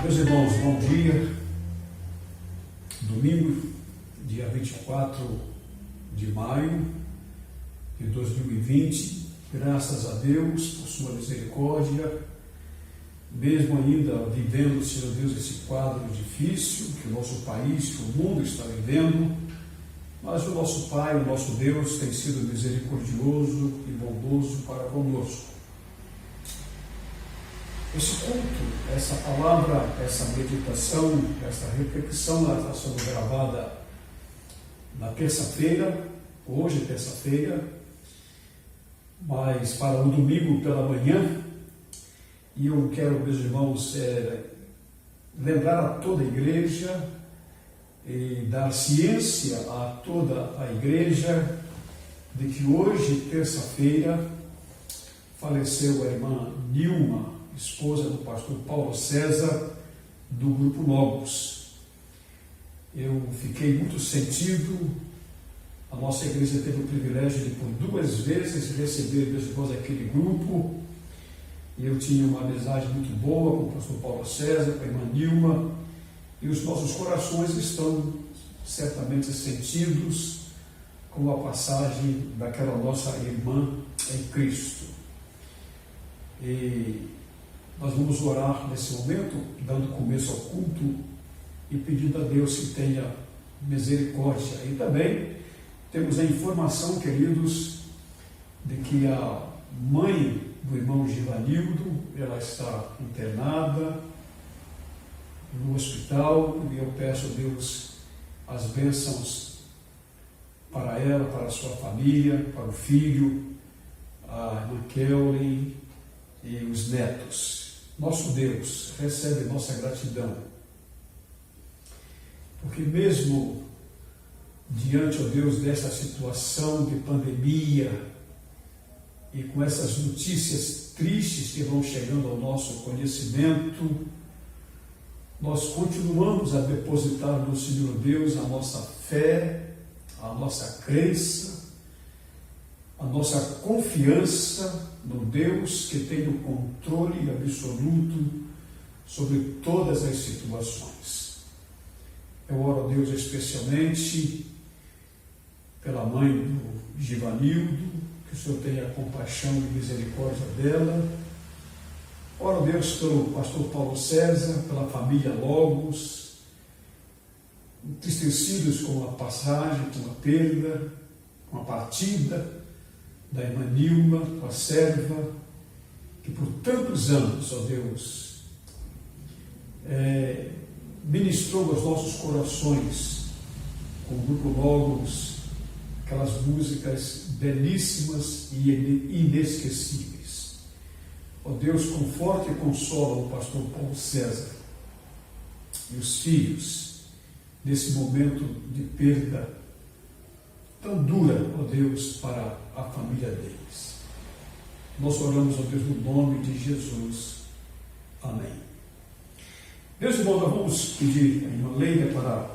Meus irmãos, bom dia. Domingo, dia 24 de maio de 2020. Graças a Deus por sua misericórdia, mesmo ainda vivendo, Senhor Deus, esse quadro difícil que o nosso país, que o mundo está vivendo, mas o nosso Pai, o nosso Deus tem sido misericordioso e bondoso para conosco. Esse culto, essa palavra, essa meditação, essa reflexão, ela está sendo gravada na terça-feira, hoje é terça-feira, mas para o domingo pela manhã, e eu quero, meus irmãos, lembrar a toda a igreja e dar ciência a toda a igreja de que hoje, terça-feira, faleceu a irmã Nilma, esposa do pastor Paulo César, do Grupo Logos. Eu fiquei muito sentido. A nossa igreja teve o privilégio de, por 2 vezes, receber meus irmãos daquele grupo. E eu tinha uma amizade muito boa com o pastor Paulo César, com a irmã Nilma. E os nossos corações estão certamente sentidos com a passagem daquela nossa irmã em Cristo. E nós vamos orar nesse momento, dando começo ao culto e pedindo a Deus que tenha misericórdia. E também temos a informação, queridos, de que a mãe do irmão Givanildo, ela está internada no hospital, e eu peço a Deus as bênçãos para ela, para a sua família, para o filho, a irmã Kelly e os netos. Nosso Deus, recebe nossa gratidão, porque mesmo diante, ó Deus, dessa situação de pandemia e com essas notícias tristes que vão chegando ao nosso conhecimento, nós continuamos a depositar no Senhor Deus a nossa fé, a nossa crença, a nossa confiança no Deus que tem o controle absoluto sobre todas as situações. Eu oro a Deus especialmente pela mãe do Givanildo, que o Senhor tenha compaixão e misericórdia dela. Oro a Deus pelo pastor Paulo César, pela família Logos, entristecidos com a passagem, com a perda, com a partida da irmã Nilma, tua serva, que por tantos anos, ó Deus, ministrou aos nossos corações, com o Grupo Logos, aquelas músicas belíssimas e inesquecíveis. Ó Deus, conforta e consola o pastor Paulo César e os filhos nesse momento de perda tão dura, ó Deus, para a família deles. Nós oramos, ó Deus, no nome de Jesus. Amém. Meus irmãos, nós vamos pedir a irmã Leila para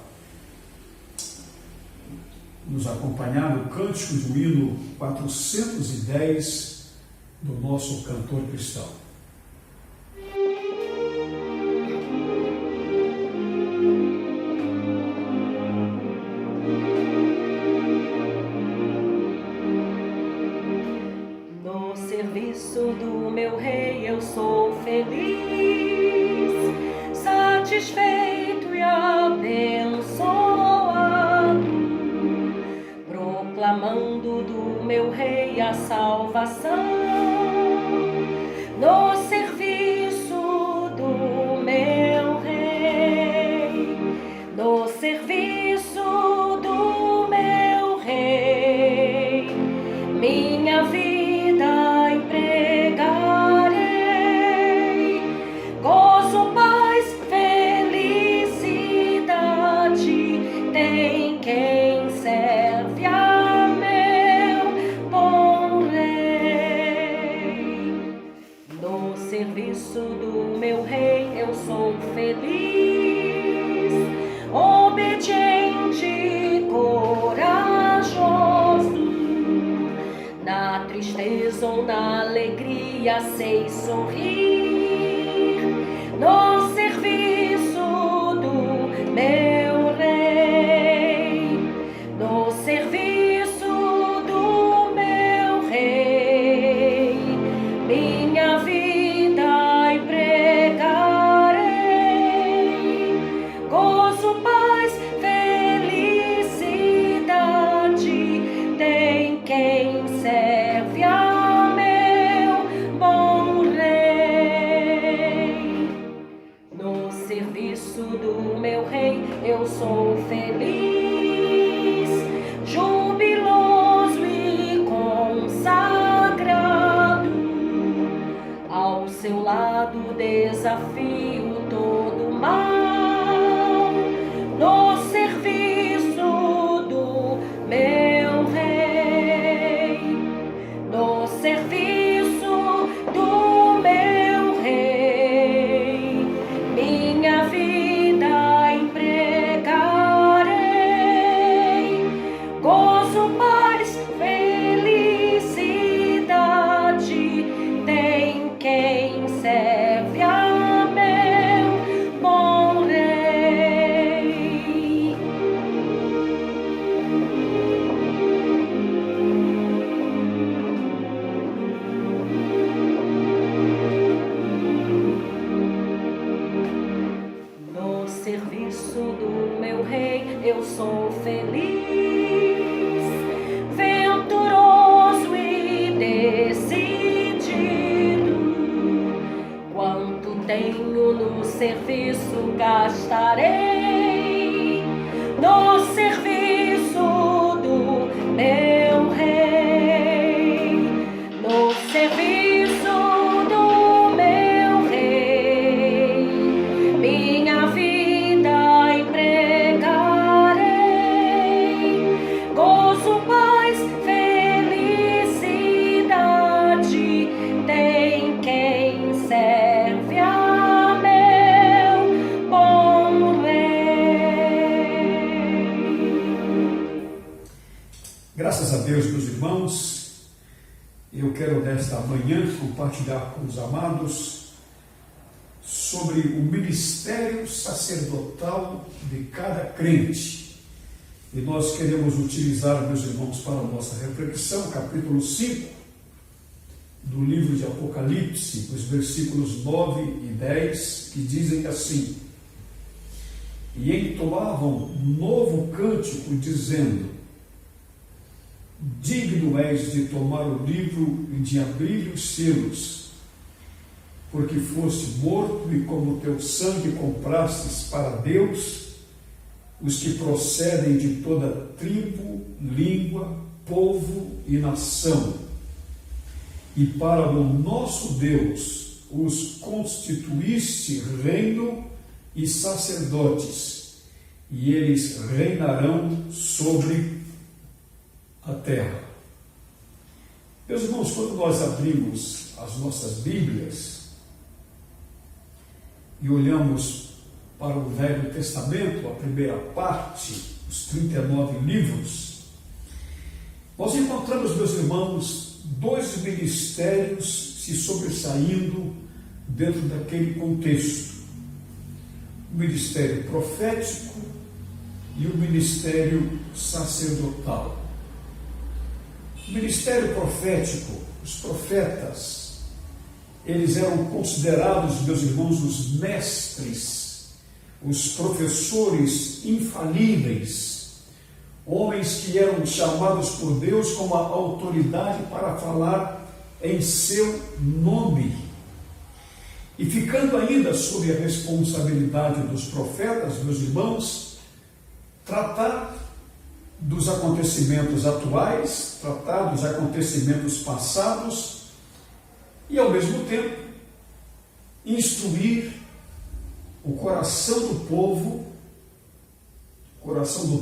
nos acompanhar no cântico do hino 410 do nosso cantor cristão. Do meu rei eu sou feliz, satisfeito e abençoado, proclamando do meu rei a salvação, no serviço do meu rei, no serviço do meu rei, minha vida gozo, paz, felicidade, tem quem serve a meu bom rei. No serviço do meu rei eu sou feliz, obediente, corajoso, na tristeza ou na alegria sei sorrir, no serviço serviço do meu rei eu sou feliz, jubiloso e consagrado. Ao seu lado desafio todo mal, no serviço do meu rei, no serviço do meu rei, minha vida empregarei, gozo, paz, felicidade tem quem serve a meu bom rei. No serviço do meu rei eu sou feliz, venturoso e decidido. Quanto tenho no serviço gastarei, no serviço do meu rei, no serviço do meu rei, minha vida empregarei, gozo, paz, felicidade tem quem serve a meu bom rei. Graças a Deus, meus irmãos, eu quero nesta manhã compartilhar com os amados sobre o ministério sacerdotal de cada crente. E nós queremos utilizar, meus irmãos, para a nossa reflexão, capítulo 5 do livro de Apocalipse, os versículos 9 e 10, que dizem assim: E entoavam novo cântico, dizendo: Digno és de tomar o livro e de abrir os selos, porque foste morto e com o teu sangue comprastes para Deus os que procedem de toda tribo, língua, povo e nação. E para o nosso Deus os constituíste reino e sacerdotes, e eles reinarão sobre a terra. Meus irmãos, quando nós abrimos as nossas Bíblias e olhamos para o Velho Testamento, a primeira parte, os 39 livros, nós encontramos, meus irmãos, dois ministérios se sobressaindo dentro daquele contexto: o ministério profético e o ministério sacerdotal. O ministério profético, os profetas, eles eram considerados, meus irmãos, os mestres, os professores infalíveis, homens que eram chamados por Deus com a autoridade para falar em seu nome. E ficando ainda sob a responsabilidade dos profetas, meus irmãos, tratar dos acontecimentos atuais, tratar dos acontecimentos passados e, ao mesmo tempo, instruir o coração do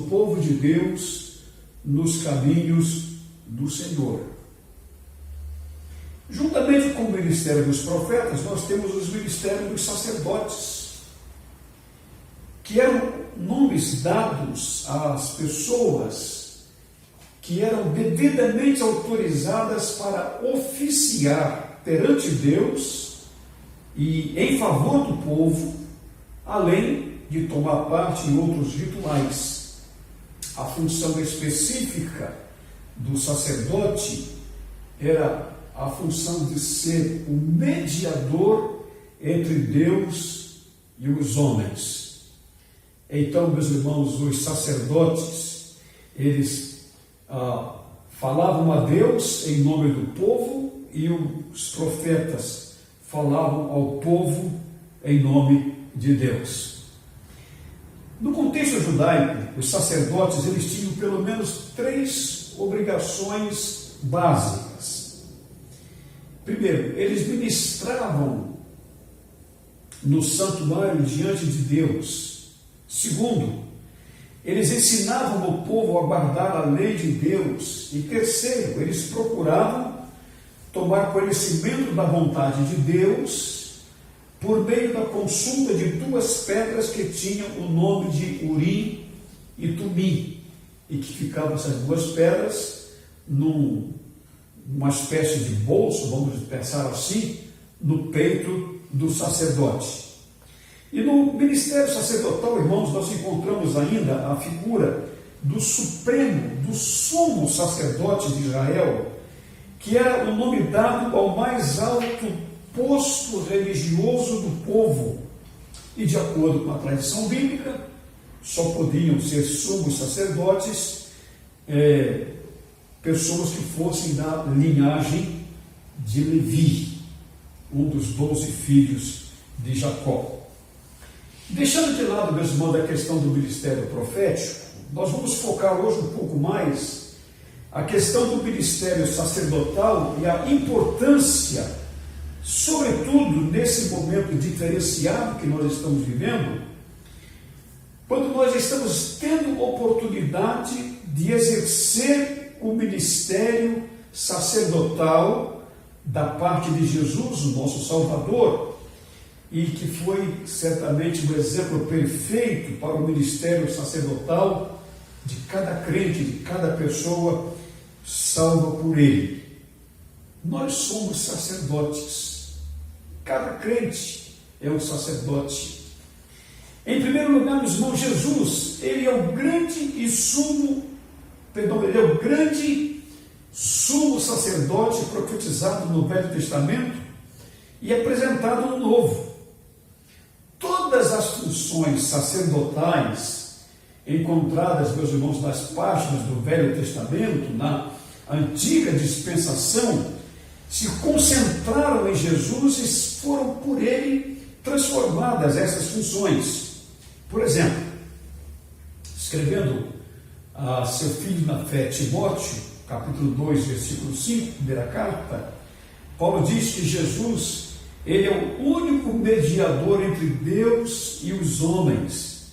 povo de Deus nos caminhos do Senhor. Juntamente com o ministério dos profetas, nós temos os ministérios dos sacerdotes, que eram nomes dados às pessoas que eram devidamente autorizadas para oficiar perante Deus e em favor do povo, além de tomar parte em outros rituais. A função específica do sacerdote era a função de ser o mediador entre Deus e os homens. Então, meus irmãos, os sacerdotes, eles falavam a Deus em nome do povo, e os profetas falavam ao povo em nome de Deus. No contexto judaico, os sacerdotes eles tinham pelo menos 3 obrigações básicas. Primeiro, eles ministravam no santuário diante de Deus. Segundo, eles ensinavam o povo a guardar a lei de Deus. E terceiro, eles procuravam tomar conhecimento da vontade de Deus por meio da consulta de 2 pedras que tinham o nome de Urim e Tumim, e que ficavam essas 2 pedras numa espécie de bolso, vamos pensar assim, no peito do sacerdote. E no ministério sacerdotal, irmãos, nós encontramos ainda a figura do supremo, do sumo sacerdote de Israel, que era o nome dado ao mais alto posto religioso do povo. E de acordo com a tradição bíblica, só podiam ser sumos sacerdotes pessoas que fossem da linhagem de Levi, um dos 12 filhos de Jacó. Deixando de lado, meus irmãos, a questão do ministério profético, nós vamos focar hoje um pouco mais a questão do ministério sacerdotal e a importância, sobretudo nesse momento diferenciado que nós estamos vivendo, quando nós estamos tendo oportunidade de exercer o ministério sacerdotal da parte de Jesus, o nosso Salvador, e que foi certamente um exemplo perfeito para o ministério sacerdotal de cada crente, de cada pessoa salva por ele. Nós somos sacerdotes. Cada crente é um sacerdote. Em primeiro lugar, meus irmãos, Jesus, ele é o grande sumo sacerdote profetizado no Velho Testamento e apresentado no Novo. Todas as funções sacerdotais encontradas, meus irmãos, nas páginas do Velho Testamento, na antiga dispensação, se concentraram em Jesus e foram por ele transformadas essas funções. Por exemplo, escrevendo a seu filho na fé, Timóteo, capítulo 2, versículo 5, primeira carta, Paulo diz que Jesus, ele é o único mediador entre Deus e os homens.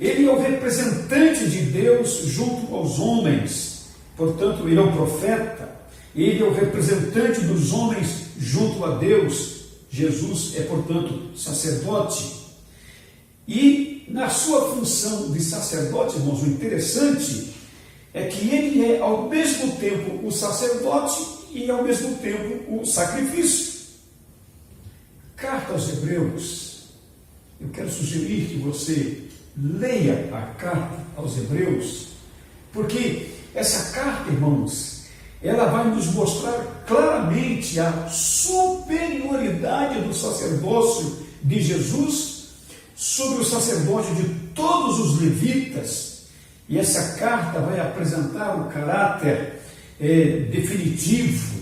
Ele é o representante de Deus junto aos homens. Portanto, ele é o profeta. Ele é o representante dos homens junto a Deus. Jesus é, portanto, sacerdote. E na sua função de sacerdote, irmãos, o interessante é que ele é ao mesmo tempo o sacerdote e ao mesmo tempo o sacrifício. Carta aos Hebreus. Eu quero sugerir que você leia a carta aos Hebreus, porque essa carta, irmãos, ela vai nos mostrar claramente a superioridade do sacerdócio de Jesus sobre o sacerdócio de todos os levitas. E essa carta vai apresentar o caráter definitivo,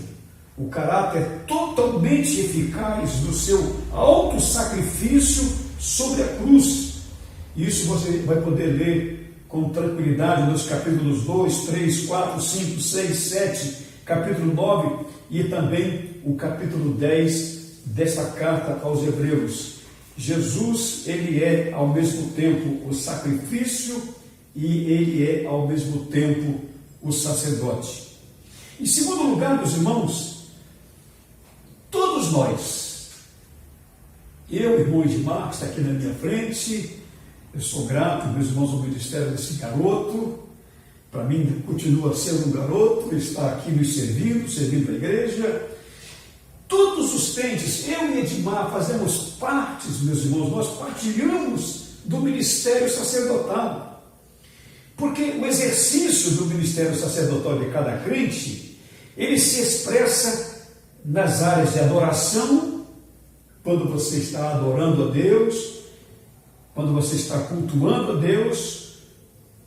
o caráter totalmente eficaz do seu auto-sacrifício sobre a cruz. Isso você vai poder ler com tranquilidade nos capítulos 2, 3, 4, 5, 6, 7, capítulo 9 e também o capítulo 10 desta carta aos Hebreus. Jesus, ele é ao mesmo tempo o sacrifício e ele é ao mesmo tempo o sacerdote. Em segundo lugar, meus irmãos, todos nós, eu, irmão Edmar, que está aqui na minha frente, eu sou grato, meus irmãos, ao ministério desse garoto. Para mim, continua sendo um garoto, ele está aqui nos servindo a igreja. Todos os crentes, eu e Edmar, fazemos partes, meus irmãos, nós partilhamos do ministério sacerdotal. Porque o exercício do ministério sacerdotal de cada crente, ele se expressa nas áreas de adoração, quando você está adorando a Deus, quando você está cultuando a Deus,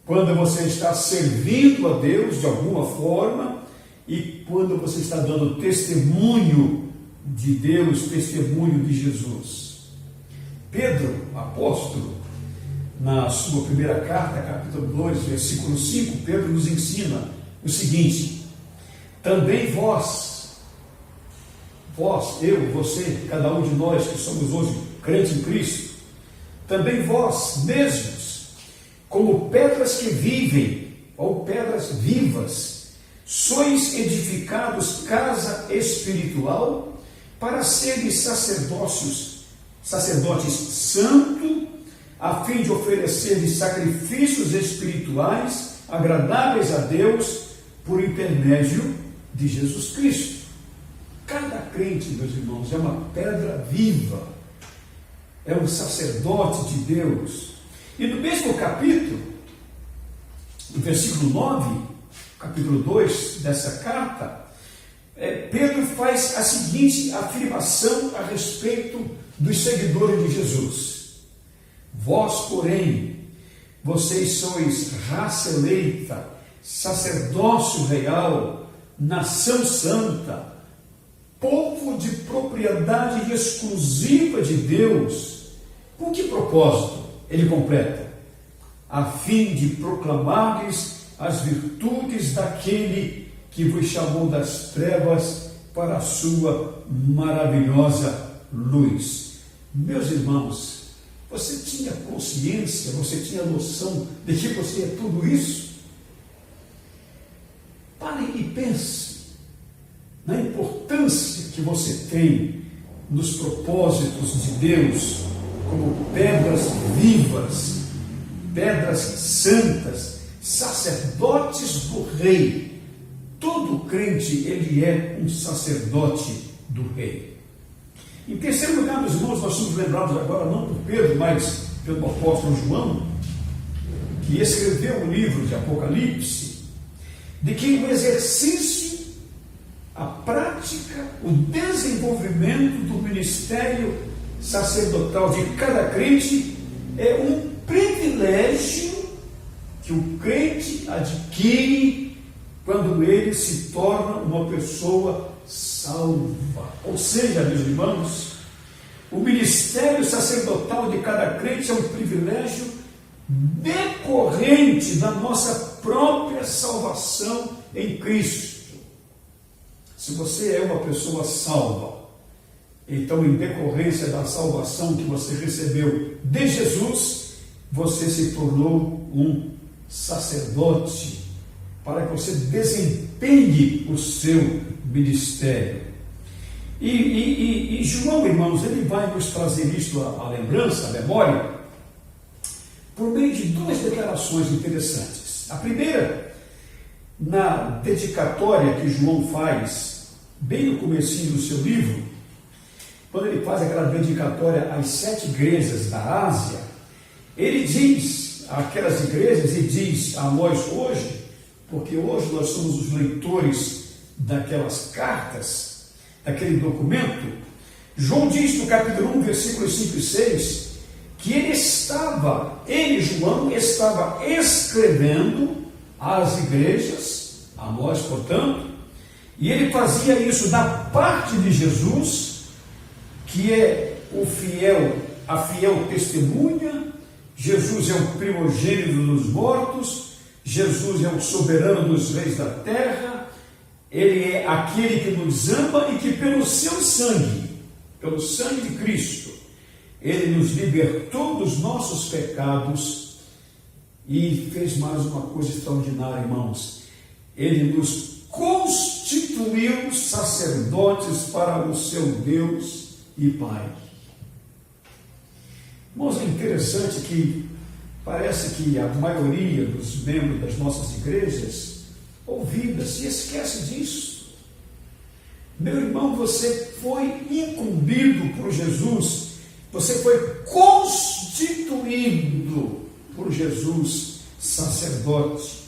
quando você está servindo a Deus de alguma forma e quando você está dando testemunho de Deus, testemunho de Jesus. Pedro, apóstolo, na sua primeira carta, capítulo 2, versículo 5, Pedro nos ensina o seguinte: também vós, eu, você, cada um de nós que somos hoje crentes em Cristo, também vós mesmos, como pedras que vivem, ou pedras vivas, sois edificados casa espiritual para seres sacerdotes santos, a fim de oferecer sacrifícios espirituais agradáveis a Deus por intermédio de Jesus Cristo. Cada crente, meus irmãos, é uma pedra viva, é um sacerdote de Deus. E no mesmo capítulo, no versículo 9, capítulo 2 dessa carta, Pedro faz a seguinte afirmação a respeito dos seguidores de Jesus: vós, porém, vocês sois raça eleita, sacerdócio real, nação santa, povo de propriedade exclusiva de Deus. Com que propósito? Ele completa: a fim de proclamar-lhes as virtudes daquele que vos chamou das trevas para a sua maravilhosa luz. Meus irmãos, você tinha consciência, você tinha noção de que você é tudo isso? Pare e pense na importância que você tem nos propósitos de Deus como pedras vivas, pedras santas, sacerdotes do Rei. Todo crente, ele é um sacerdote do Rei. Em terceiro lugar, meus irmãos, nós somos lembrados agora não por Pedro, mas pelo apóstolo João, que escreveu o livro de Apocalipse, de que o exercício, a prática, o desenvolvimento do ministério sacerdotal de cada crente é um privilégio que o crente adquire quando ele se torna uma pessoa salva. Ou seja, meus irmãos, o ministério sacerdotal de cada crente é um privilégio decorrente da nossa própria salvação em Cristo. Se você é uma pessoa salva, então, em decorrência da salvação que você recebeu de Jesus, você se tornou um sacerdote para que você desempenhe o seu ministério. E João, irmãos, ele vai nos trazer isto à lembrança, à memória, por meio de duas declarações interessantes. A primeira, na dedicatória que João faz, bem no comecinho do seu livro, quando ele faz aquela dedicatória às 7 igrejas da Ásia, ele diz àquelas igrejas, e diz a nós hoje, porque hoje nós somos os leitores daquelas cartas, daquele documento. João diz no capítulo 1, versículos 5 e 6, que João, estava escrevendo às igrejas, a nós, portanto, e ele fazia isso da parte de Jesus, que é a fiel testemunha. Jesus é o primogênito dos mortos, Jesus é o soberano dos reis da terra, ele é aquele que nos ama e que pelo seu sangue, pelo sangue de Cristo, ele nos libertou dos nossos pecados e fez mais uma coisa extraordinária, irmãos. Ele nos constituiu sacerdotes para o seu Deus e Pai. Irmãos, é interessante que parece que a maioria dos membros das nossas igrejas ouvida se esquece disso. Meu irmão, você foi incumbido por Jesus, você foi constituído por Jesus sacerdote.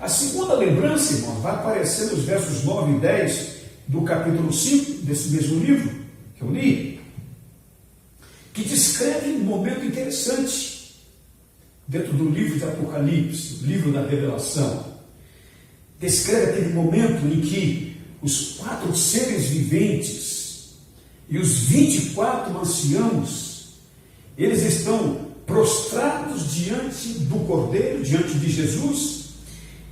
A segunda lembrança, irmão, vai aparecer nos versos 9 e 10 do capítulo 5 desse mesmo livro que eu li, que descreve um momento interessante dentro do livro de Apocalipse, o livro da Revelação. Descreve aquele momento em que os 4 seres viventes e os 24 anciãos, eles estão prostrados diante do Cordeiro, diante de Jesus,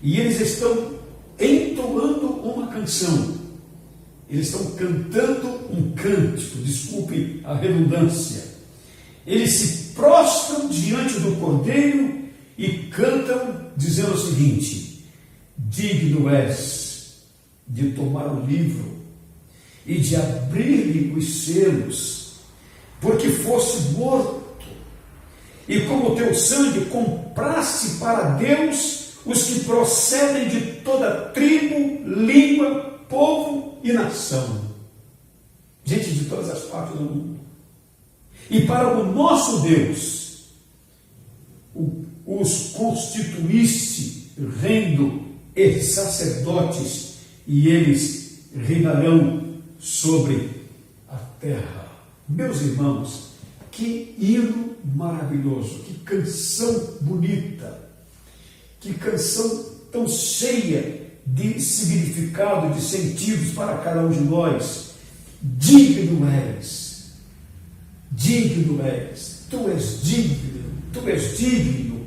e eles estão entoando uma canção. Eles estão cantando um cântico, desculpe a redundância. Eles se prostram diante do Cordeiro e cantam dizendo o seguinte: digno és de tomar o livro e de abrir-lhe os selos, porque foste morto, e com o teu sangue compraste para Deus os que procedem de toda tribo, língua, povo e nação. Gente de todas as partes do mundo. E para o nosso Deus, os constituíste reino e sacerdotes, e eles reinarão sobre a terra. Meus irmãos, que hino maravilhoso, que canção bonita, que canção tão cheia de significado, de sentidos para cada um de nós. Digno és, tu és digno.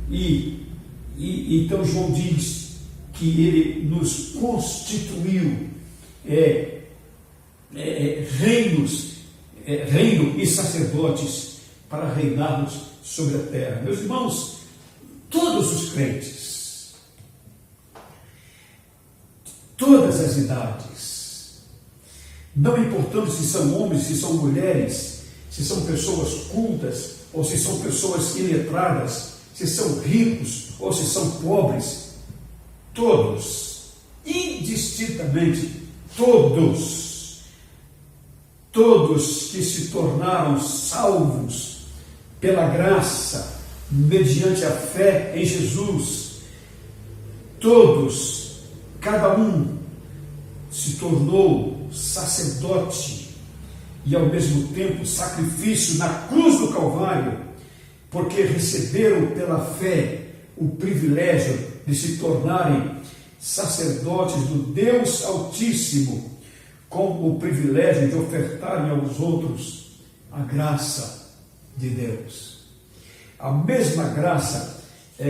E então João diz que ele nos constituiu reino e sacerdotes para reinarmos sobre a terra. Meus irmãos, todos os crentes, todas as idades, não importando se são homens, se são mulheres, se são pessoas cultas ou se são pessoas iletradas, se são ricos ou se são pobres, todos, indistintamente, todos que se tornaram salvos pela graça, mediante a fé em Jesus, todos, cada um se tornou sacerdote e ao mesmo tempo sacrifício na cruz do Calvário, porque receberam pela fé o privilégio de se tornarem sacerdotes do Deus Altíssimo, com o privilégio de ofertarem aos outros a graça de Deus. A mesma graça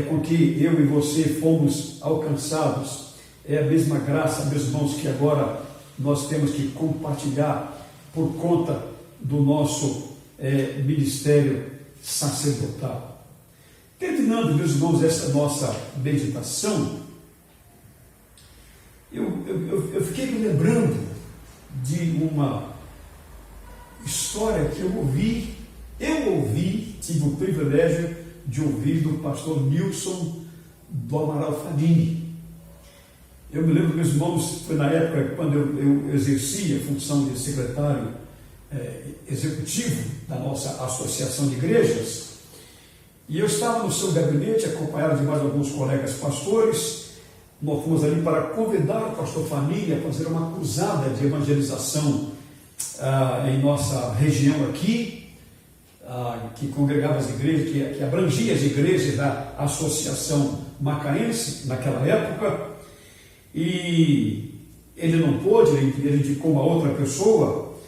com que eu e você fomos alcançados, é a mesma graça, meus irmãos, que agora nós temos que compartilhar por conta do nosso ministério sacerdotal. Terminando, meus irmãos, essa nossa meditação, eu fiquei me lembrando de uma história que eu ouvi, tive o privilégio de ouvir do pastor Nilson do Amaral Fanini. Eu me lembro, meus irmãos, foi na época quando eu exercia a função de secretário executivo da nossa associação de igrejas, e eu estava no seu gabinete, acompanhado de mais alguns colegas pastores. Nós fomos ali para convidar o pastor Fanini a fazer uma cruzada de evangelização em nossa região aqui, que congregava as igrejas, que abrangia as igrejas da Associação Macaense naquela época, e ele não pôde, ele indicou uma outra pessoa,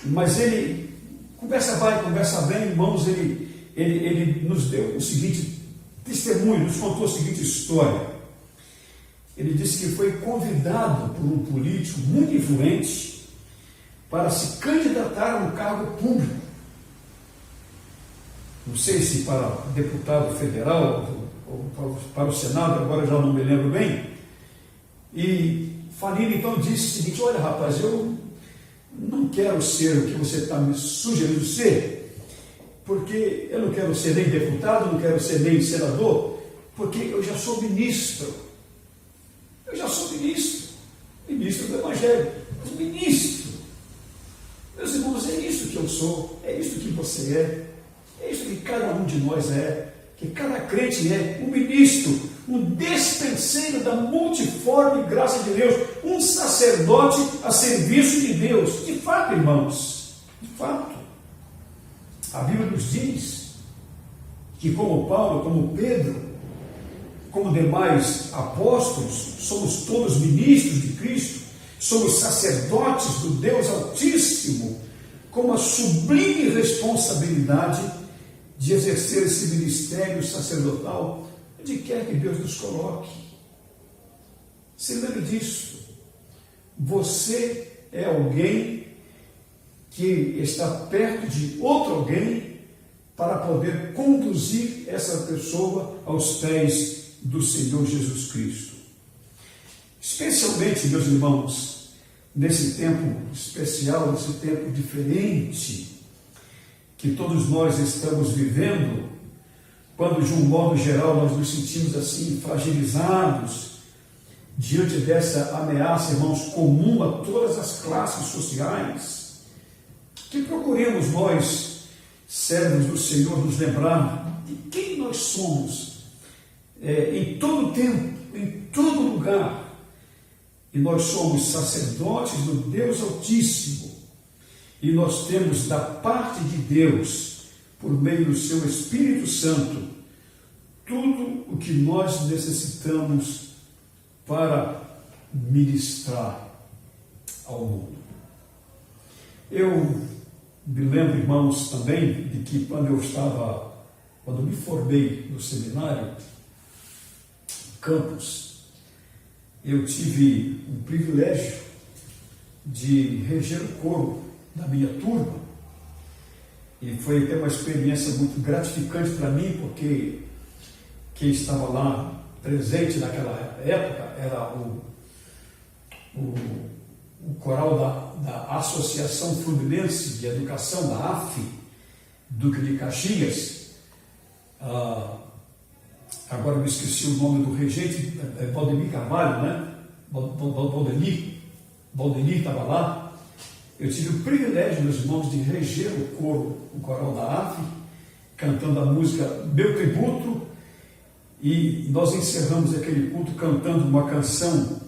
mas ele, conversa vai, conversa bem, irmãos, ele nos deu o seguinte testemunho, nos contou a seguinte história. Ele disse que foi convidado por um político muito influente para se candidatar a um cargo público. Não sei se para deputado federal ou para o Senado, agora já não me lembro bem. E Fanini então disse o seguinte: olha, rapaz, eu não quero ser o que você está me sugerindo ser, porque eu não quero ser nem deputado, não quero ser nem senador, porque eu já sou ministro. Eu já sou ministro do Evangelho, mas ministro. Meus irmãos, é isso que eu sou, é isso que você é isso que cada um de nós é, que cada crente é, um ministro, um despenseiro da multiforme graça de Deus, um sacerdote a serviço de Deus. De fato, irmãos, de fato, a Bíblia nos diz que como Paulo, como Pedro, como demais apóstolos, somos todos ministros de Cristo, somos sacerdotes do Deus Altíssimo, com a sublime responsabilidade de exercer esse ministério sacerdotal onde quer que Deus nos coloque. Se lembre disso. Você é alguém que está perto de outro alguém para poder conduzir essa pessoa aos pés do Senhor Jesus Cristo. Especialmente, meus irmãos, nesse tempo especial, nesse tempo diferente que todos nós estamos vivendo, quando de um modo geral nós nos sentimos assim fragilizados diante dessa ameaça, irmãos, comum a todas as classes sociais, que procuremos nós, servos do Senhor, nos lembrar de quem nós somos em todo tempo, em todo lugar. E nós somos sacerdotes do Deus Altíssimo, e nós temos da parte de Deus, por meio do seu Espírito Santo, tudo o que nós necessitamos para ministrar ao mundo. Eu me lembro, irmãos, também de que quando me formei no seminário, campus, eu tive o privilégio de reger o coro da minha turma, e foi até uma experiência muito gratificante para mim, porque quem estava lá presente naquela época era o coral da Associação Fluminense de Educação, da AF, Duque de Caxias. Agora eu me esqueci o nome do regente, Valdemir Carvalho, né? Valdemir estava lá. Eu tive o privilégio, meus irmãos, de reger o coral da AF, cantando a música Meu Tributo, e nós encerramos aquele culto cantando uma canção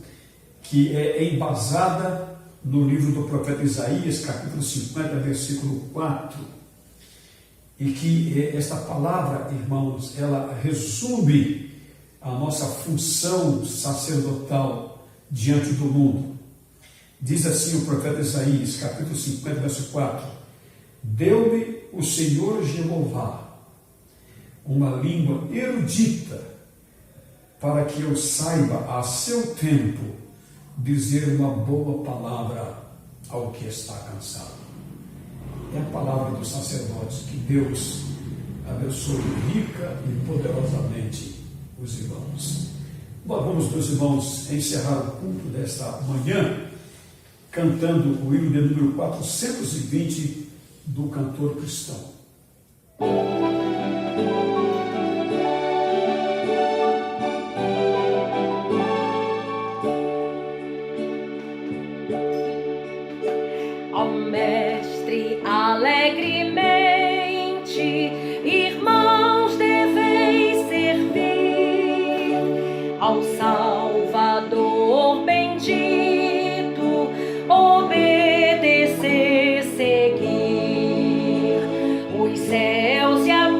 que é embasada no livro do profeta Isaías, capítulo 50, versículo 4, e que esta palavra, irmãos, ela resume a nossa função sacerdotal diante do mundo. Diz assim o profeta Isaías, capítulo 50, verso 4: Deu-me o Senhor Jeová uma língua erudita, para que eu saiba a seu tempo dizer uma boa palavra ao que está cansado. É a palavra dos sacerdotes. Que Deus abençoe rica e poderosamente os irmãos. Nós vamos, meus irmãos, encerrar o culto desta manhã cantando o hino de número 420 do cantor cristão. Ao Mestre alegremente, irmãos, deveis servir, ao Salvador bendito, obedecer, seguir. Os céus e a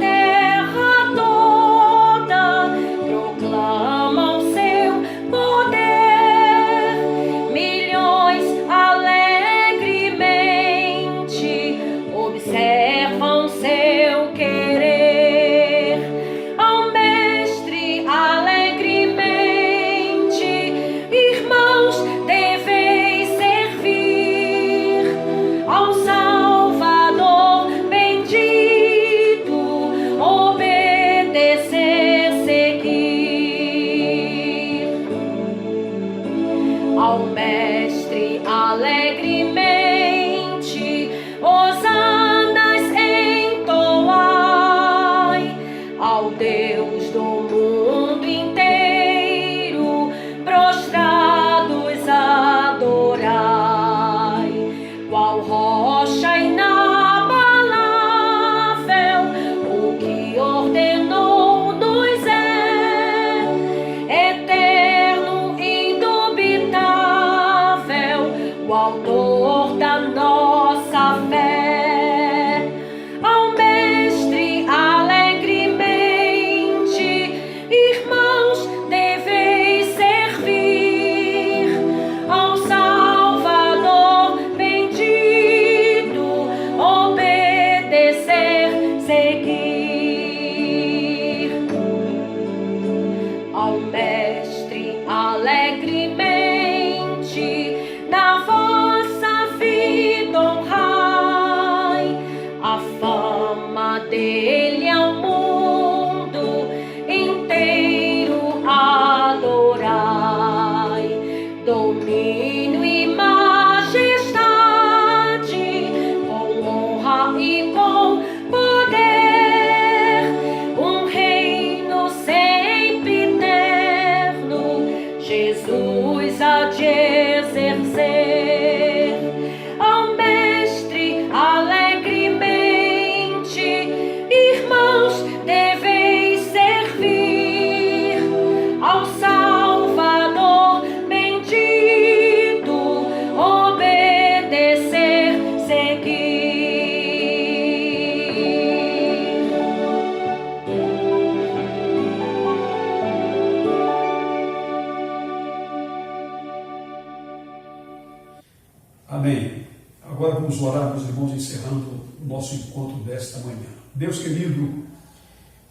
Vamos orar, meus irmãos, encerrando o nosso encontro desta manhã. Deus querido,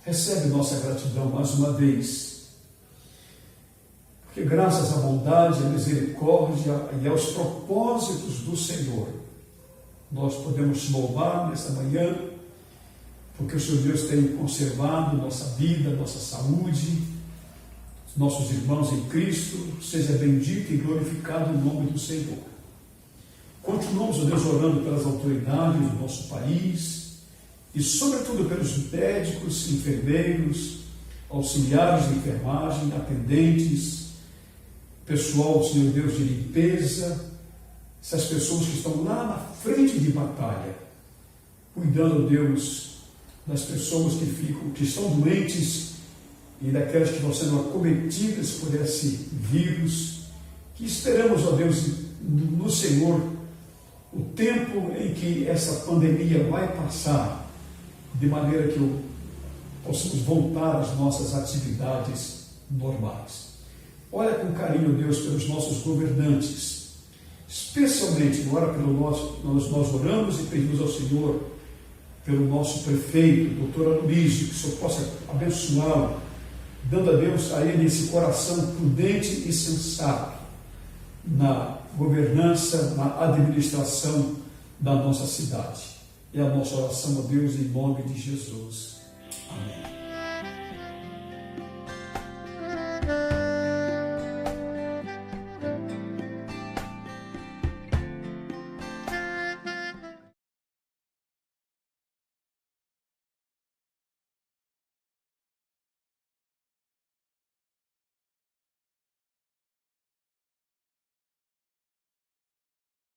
recebe nossa gratidão mais uma vez, porque graças à bondade, à misericórdia e aos propósitos do Senhor, nós podemos te louvar nesta manhã, porque o Senhor Deus tem conservado nossa vida, nossa saúde, nossos irmãos em Cristo. Seja bendito e glorificado o nome do Senhor. Continuamos, ó Deus, orando pelas autoridades do nosso país e, sobretudo, pelos médicos, enfermeiros, auxiliares de enfermagem, atendentes, pessoal, Senhor Deus, de limpeza, essas pessoas que estão lá na frente de batalha, cuidando, Deus, das pessoas que estão doentes e daquelas que estão sendo acometidas por esse vírus, que esperamos, ó Deus, no Senhor, o tempo em que essa pandemia vai passar, de maneira que possamos voltar às nossas atividades normais. Olha com carinho, Deus, pelos nossos governantes, especialmente agora nós oramos e pedimos ao Senhor pelo nosso prefeito, doutor Aloysio, que o Senhor possa abençoá-lo, dando a Deus a ele esse coração prudente e sensato na governança, na administração da nossa cidade. É a nossa oração a Deus em nome de Jesus. Amém.